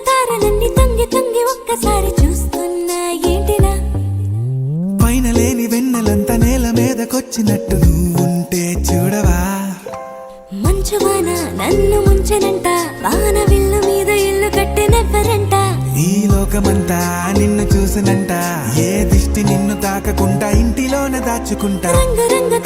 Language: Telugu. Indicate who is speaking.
Speaker 1: తారలన్నీ తొంగి తొంగి ఒక్కసారి చూస్తున్నా ఏంటిలా
Speaker 2: పైన లేని వెన్నెలంతా నేల మీదకొచ్చినట్టు నువ్వుంటే చూడవా
Speaker 1: మంచువాన నన్ను ముంచెనంట వాన విల్లు మీద ఇల్లు కట్టినెవ్వరంట
Speaker 2: ఈ లోకమంతా నిన్ను చూసినంట ఏ దిష్టి నిన్ను తాకకుండా ఇంటిలోనే దాచుకుంటా
Speaker 1: రంగు రంగు